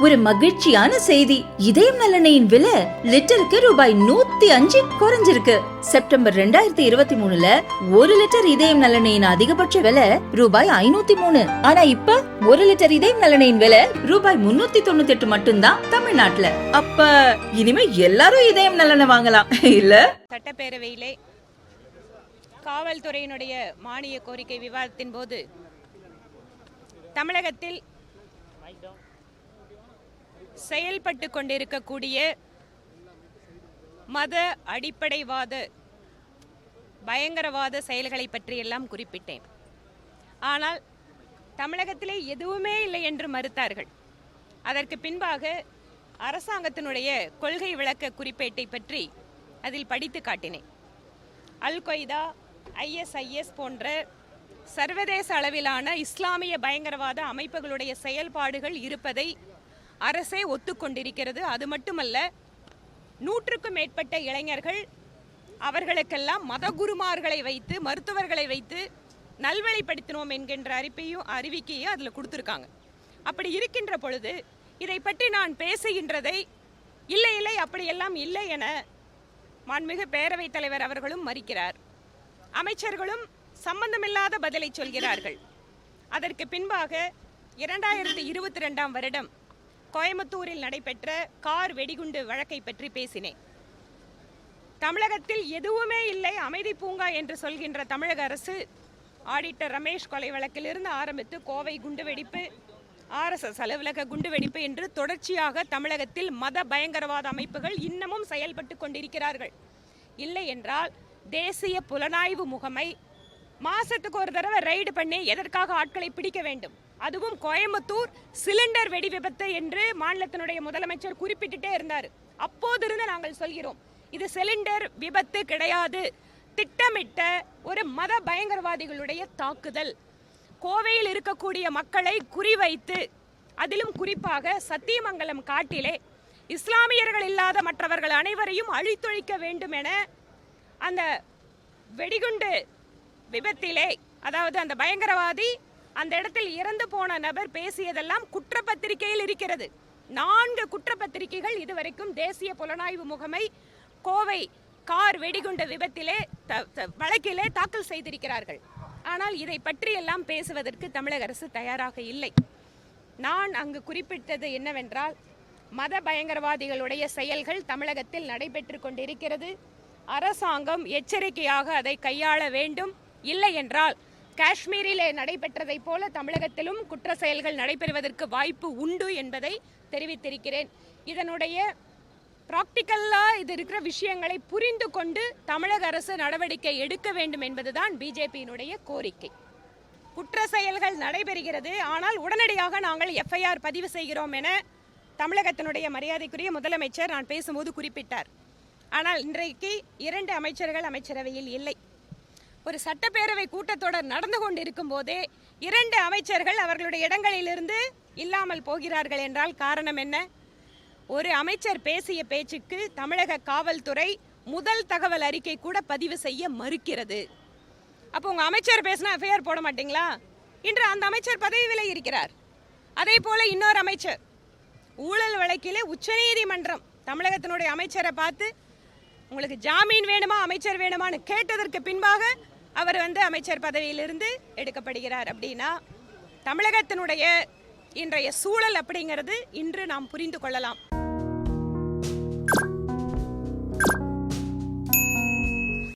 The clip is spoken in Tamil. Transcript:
ஒரு மகிழ்ச்சியான செய்தி. இதயம் நல்லெண்ணெயின் விலை லிட்டருக்கு ரூபாய் 105 குறைஞ்சிருக்கு. செப்டம்பர் 2023ல 1 லிட்டர் இதயம் நல்லெண்ணெயின் அதிகபட்ச விலை ரூபாய் 503. ஆனா இப்ப 1 லிட்டர் இதயம் நல்லெண்ணெயின் விலை ரூபாய் 398 மட்டும்தான் தமிழ்நாட்டுல. அப்ப இனிமே எல்லாரும் இதயம் நல்லெண்ணெய் வாங்கலாம் இல்ல? சட்டப்பேரவையிலே காவல்துறையினுடைய மானிய கோரிக்கை விவாதத்தின் போது தமிழகத்தில் செயல்பட்டு கொண்டிருக்கக்கூடிய மத அடிப்படைவாத பயங்கரவாத செயல்களை பற்றியெல்லாம் குறிப்பிட்டேன். ஆனால் தமிழகத்திலே எதுவுமே இல்லை என்று மறுத்தார்கள். அதற்கு பின்பாக அரசாங்கத்தினுடைய கொள்கை விளக்க குறிப்பேட்டை பற்றி அதில் படித்து காட்டினேன். அல் கொய்தா, ISIS போன்ற சர்வதேச அளவிலான இஸ்லாமிய பயங்கரவாத அமைப்புகளுடைய செயல்பாடுகள் இருப்பதை அரசே ஒத்துக்கொண்டிருக்கிறது. அது மட்டுமல்ல, 100க்கும் மேற்பட்ட இளைஞர்கள் அவர்களுக்கெல்லாம் மதகுருமார்களை வைத்து, மருத்துவர்களை வைத்து நல்வழிப்படுத்தினோம் என்கின்ற அறிவிக்கையும் அதில் கொடுத்துருக்காங்க. அப்படி இருக்கின்ற பொழுது இதை பற்றி நான் பேசுகின்றதை இல்லை இல்லை அப்படியெல்லாம் இல்லை என மாண்புமிகு பேரவைத் தலைவர் அவர்களும் மறுக்கிறார். அமைச்சர்களும் சம்பந்தமில்லாத பதிலை சொல்கிறார்கள். அதற்கு பின்பாக 2022ஆம் வருடம் கோயம்புத்தூரில் நடைபெற்ற கார் வெடிகுண்டு வழக்கை பற்றி பேசினேன். தமிழகத்தில் எதுவுமே இல்லை, அமைதி பூங்கா என்று சொல்கின்ற தமிழக அரசு ஆடிட்டர் ரமேஷ் கொலை வழக்கிலிருந்து ஆரம்பித்து கோவை குண்டுவெடிப்பு, RSS அலுவலக குண்டுவெடிப்பு என்று தொடர்ச்சியாக தமிழகத்தில் மத பயங்கரவாத அமைப்புகள் இன்னமும் செயல்பட்டு கொண்டிருக்கிறார்கள். இல்லை என்றால் தேசிய புலனாய்வு முகமை மாசத்துக்கு ஒரு தடவை ரைடு பண்ணி எதற்காக ஆட்களை பிடிக்க வேண்டும்? அதுவும் கோயம்புத்தூர் சிலிண்டர் வெடி விபத்து என்று மாநிலத்தினுடைய முதலமைச்சர் குறிப்பிட்டுட்டே இருந்தார். அப்போதிருந்து நாங்கள் சொல்கிறோம், இது சிலிண்டர் விபத்து கிடையாது, திட்டமிட்ட ஒரு மத பயங்கரவாதிகளுடைய தாக்குதல். கோவையில் இருக்கக்கூடிய மக்களை குறிவைத்து, அதிலும் குறிப்பாக சத்தியமங்கலம் காட்டிலே இஸ்லாமியர்கள் இல்லாத மற்றவர்கள் அனைவரையும் அழித்தொழிக்க வேண்டும் என அந்த வெடிகுண்டு விபத்திலே, அதாவது அந்த பயங்கரவாதி அந்த இடத்தில் இறந்து போன நபர் பேசியதெல்லாம் குற்றப்பத்திரிகையில் இருக்கிறது. 4 குற்றப்பத்திரிகைகள் இதுவரைக்கும் தேசிய புலனாய்வு முகமை கோவை கார் வெடிகுண்டு விபத்திலே வழக்கிலே தாக்கல் செய்திருக்கிறார்கள். ஆனால் இதை பற்றியெல்லாம் பேசுவதற்கு தமிழக அரசு தயாராக இல்லை. நான் அங்கு குறிப்பிட்டது என்னவென்றால், மத பயங்கரவாதிகளுடைய செயல்கள் தமிழகத்தில் நடைபெற்று கொண்டிருக்கிறது. அரசாங்கம் எச்சரிக்கையாக அதை கையாள வேண்டும். இல்லை என்றால் காஷ்மீரிலே நடைபெற்றதை போல தமிழகத்திலும் குற்ற செயல்கள் நடைபெறுவதற்கு வாய்ப்பு உண்டு என்பதை தெரிவித்திருக்கிறேன். இதனுடைய பிராக்டிக்கலாக இது இருக்கிற விஷயங்களை புரிந்து கொண்டு தமிழக அரசு நடவடிக்கை எடுக்க வேண்டும் என்பதுதான் பிஜேபியினுடைய கோரிக்கை. குற்ற செயல்கள் நடைபெறுகிறது, ஆனால் உடனடியாக நாங்கள் FIR பதிவு செய்கிறோம் என தமிழகத்தினுடைய மரியாதைக்குரிய முதலமைச்சர் நான் பேசும்போது குறிப்பிட்டார். ஆனால் இன்றைக்கு 2 அமைச்சர்கள் அமைச்சரவையில் இல்லை. ஒரு சட்டப்பேரவை கூட்டத்தொடர் நடந்து கொண்டிருக்கும் போதே 2 அமைச்சர்கள் அவர்களுடைய இடங்களிலிருந்து இல்லாமல் போகிறார்கள் என்றால் காரணம் என்ன? ஒரு அமைச்சர் பேசிய பேச்சுக்கு தமிழக காவல்துறை முதல் தகவல் அறிக்கை கூட பதிவு செய்ய மறுக்கிறது. அப்போ உங்க அமைச்சர் பேசினா FIR போட மாட்டீங்களா? இன்று அந்த அமைச்சர் பதவி விலகி இருக்கிறார். அதே போல இன்னொரு அமைச்சர் ஊழல் வழக்கிலே உச்சநீதிமன்றம் தமிழகத்தினுடைய அமைச்சரை பார்த்து உங்களுக்கு ஜாமீன் வேணுமா, அமைச்சர் வேணுமான்னு கேட்டதற்கு பின்பாக அவர் அமைச்சர் பதவியிலிருந்து எடுக்கப்படுகிறார். அப்படின்னா தமிழகத்தினுடைய இன்றைய சூழல் அப்படிங்கிறது இன்று நாம் புரிந்து கொள்ளலாம்.